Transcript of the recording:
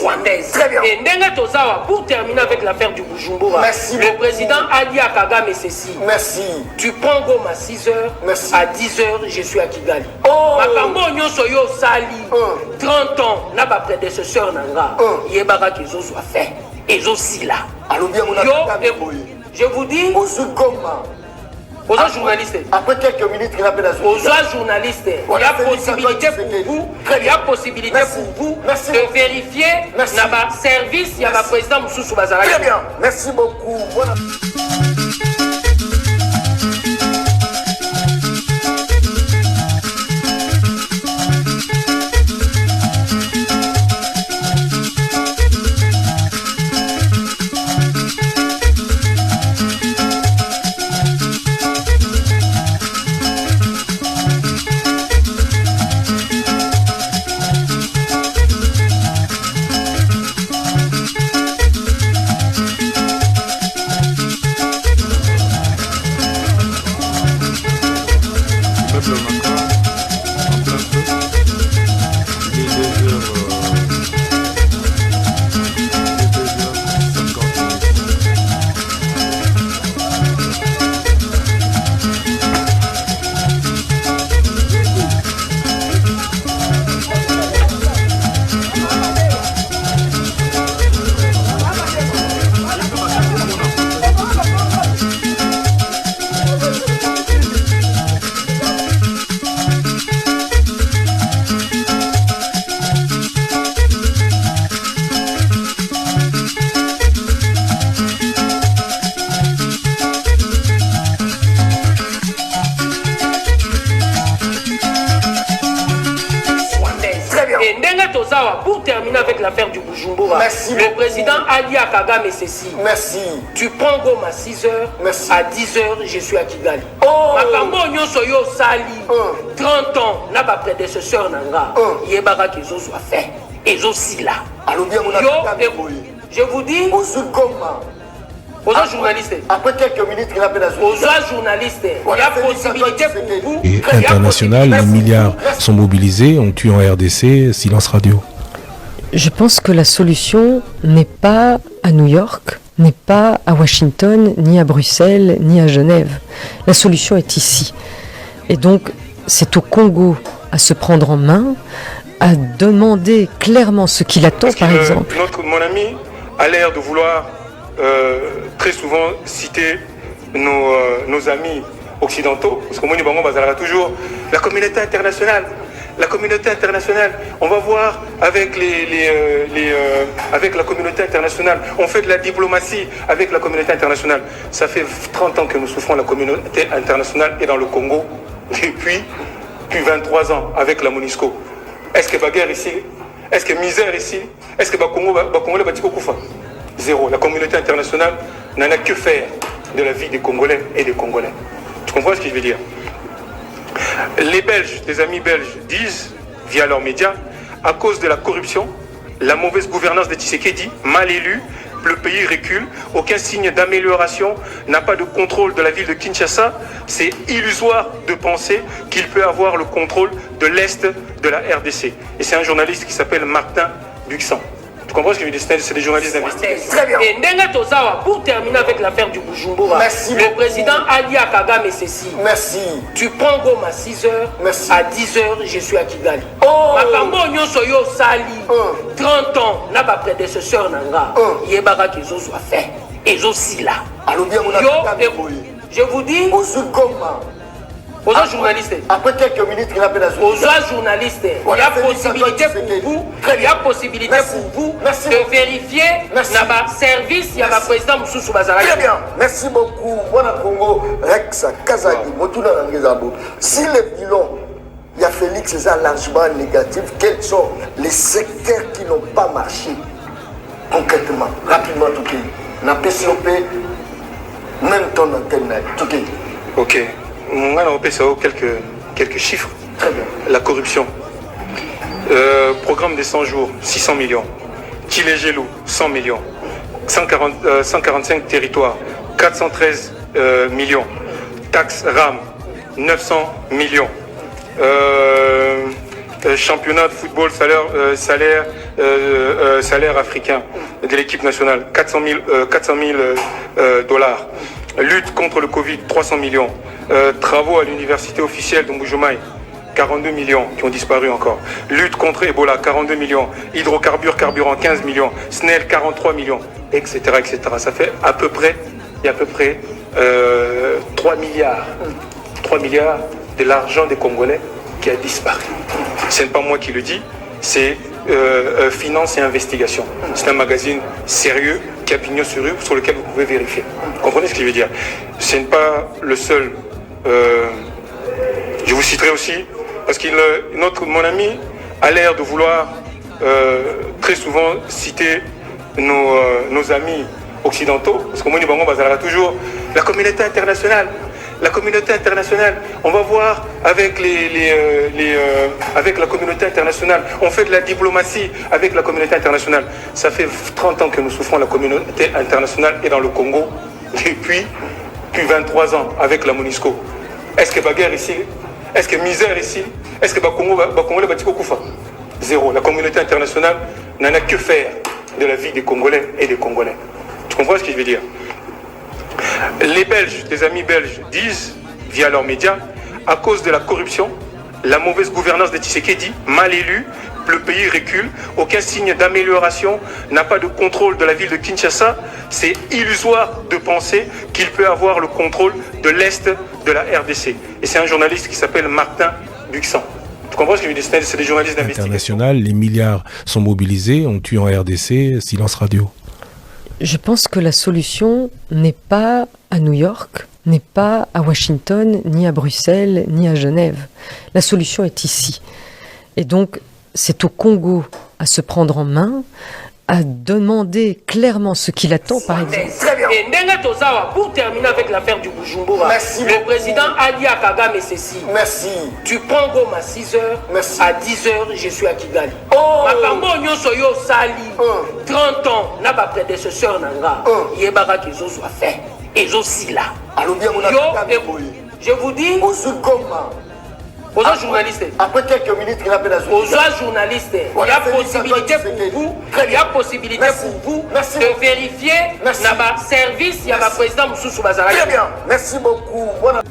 rwandaise. Très bien. Et Ndenga Tozawa, pour terminer avec l'affaire du Bujumbura, Merci le beaucoup. président a dit à Kagame ceci. Merci. Tu prends Goma à 6h, Merci. à 10h, je suis à Kigali. Oh. Makambo Nyonso Yo Sali, 30 ans, n'a pas prédécesseur Nanga, Yebara qu'ils ont soit fait. Ils ont si là. Alors bien, on a je vous dis, au Zugoma. aux journalistes. Après quelques minutes, il appelle à Aux journalistes, il y a possibilité pour vous, il y a possibilité pour vous de vérifier dans le service, il y a le président Moussou Bazara. Très bien, merci beaucoup. Voilà. Pour terminer avec l'affaire du Bujumbura, merci le beaucoup. président a dit à Kagame ceci. Merci. Tu prends Goma à 6h, à 10h, je suis à Kigali. Makambo Nyonso Yo Sali, 30 ans, n'a pas prédécesseur Nanga, Yebara qu'ils ont soit fait. Ils ont si là. Alors bien, on a je vous dis, au Zugoma. aux journalistes. Après quelques minutes, il appelle à aux journalistes, il y a possibilité pour vous. Et international, les milliards sont mobilisés, on tue en RDC, silence radio. Je pense que la solution n'est pas à New York, n'est pas à Washington, ni à Bruxelles, ni à Genève. La solution est ici. Et donc, c'est au Congo à se prendre en main, à demander clairement ce qu'il attend, par exemple. Mon ami a l'air de vouloir très souvent citer nos amis occidentaux, parce que moi, toujours la communauté internationale. La communauté internationale, on va voir avec, avec la communauté internationale, on fait de la diplomatie avec la communauté internationale. Ça fait 30 ans que nous souffrons de la communauté internationale et dans le Congo, depuis 23 ans avec la MONUSCO. Est-ce que bagarre ici? Est-ce que misère ici? Est-ce que Congo va Koufa? Zéro. La communauté internationale n'en a que faire de la vie des Congolais et des Congolais. Tu comprends ce que je veux dire? Les Belges, les amis belges disent, via leurs médias, à cause de la corruption, la mauvaise gouvernance de Tshisekedi, mal élu, le pays recule, aucun signe d'amélioration, n'a pas de contrôle de la ville de Kinshasa. C'est illusoire de penser qu'il peut avoir le contrôle de l'Est de la RDC. Et c'est un journaliste qui s'appelle Martin Buxan. Tu comprends ce que je veux dire? C'est des journalistes d'investigation. Très bien. Et Ndenga Tozawa, pour terminer avec l'affaire du Bujumbura, le président a dit à Kagame ceci. Merci. Tu prends Goma à 6h, à 10h, je suis à Kigali. Makambo Nyonso Yo Sali, 30 ans, n'a pas prédécesseur Nanga, Yebara qu'ils ont soit fait. Ils ont si là. Alors bien, on a je vous dis, au Zugoma. aux journalistes. Après quelques minutes, il appelle à aux journalistes, il y a possibilité pour vous, il y a possibilité pour vous de vérifier dans le service, il y a le président Moussou Bazara. Très bien, merci beaucoup. Voilà Congo, Rex, Kazadi, Motuna Rangezabo. Si le bilan, il y a Félix, c'est largement négatif, quels sont les secteurs qui n'ont pas marché concrètement, rapidement, tout le monde. Na PCOP, même ton antenne, tout le monde. Ok. On a quelques chiffres. Très bien. La corruption. Programme des 100 jours, 600 millions. Tilégelou, 100 millions. 145 territoires, 413 millions. Taxe RAM, 900 millions. Championnat de football, salaire salaire africain de l'équipe nationale, 400 000 dollars. Lutte contre le Covid, 300 millions. Travaux à l'université officielle de Mbujimayi, 42 millions qui ont disparu encore. Lutte contre Ebola, 42 millions. Hydrocarbures, carburant, 15 millions. SNEL, 43 millions, etc., etc. Ça fait à peu près, 3 milliards. 3 milliards de l'argent des Congolais qui a disparu. Ce n'est pas moi qui le dis, c'est Finance et Investigation. C'est un magazine sérieux qui a pignon sur rue, sur lequel vous pouvez vérifier. Vous comprenez ce que je veux dire? Ce n'est pas le seul. Je vous citerai aussi, parce que mon ami a l'air de vouloir très souvent citer nos amis occidentaux, parce que moi, toujours la communauté internationale. La communauté internationale, on va voir avec avec la communauté internationale. On fait de la diplomatie avec la communauté internationale. Ça fait 30 ans que nous souffrons la communauté internationale et dans le Congo depuis 23 ans avec la MONUSCO. Est-ce que bagarre ici? Est-ce que misère ici? Est-ce que Congo le Batiko Koufa? Zéro. La communauté internationale n'en a que faire de la vie des Congolais et des Congolais. Tu comprends ce que je veux dire? Les Belges, les amis belges disent, via leurs médias, à cause de la corruption, la mauvaise gouvernance de Tshisekedi, mal élu, le pays recule, aucun signe d'amélioration, n'a pas de contrôle de la ville de Kinshasa. C'est illusoire de penser qu'il peut avoir le contrôle de l'Est de la RDC. Et c'est un journaliste qui s'appelle Martin Buxan. Tu comprends ce que je veux dire? C'est des journalistes d'investigation. International, les milliards sont mobilisés, on tue en RDC, silence radio. Je pense que la solution n'est pas à New York, n'est pas à Washington, ni à Bruxelles, ni à Genève. La solution est ici. Et donc, c'est au Congo à se prendre en main, à demander clairement ce qu'il attend, par exemple. Très bien. Et Ndenga Tozawa, pour terminer avec l'affaire du Bujumbura, Merci le beaucoup. président Ali Kagame ceci. Merci. Tu prends Goma à 6h, Merci. à 10h, je suis à Kigali. Oh. Makambo Nyonso yo sali, 30 ans, n'a pas prédécesseur nanga, yebaka qu'ils ont soit fait, ils ont si là. Alors bien, on a Yo, fait je vous dis, au Zugoma. aux journalistes. Après quelques minutes, il a fait la Aux journalistes, il y a possibilité pour vous, il y a possibilité pour vous de vérifier, il y a un service, il y a un président Moussou Bazara. Très bien, merci beaucoup. Voilà.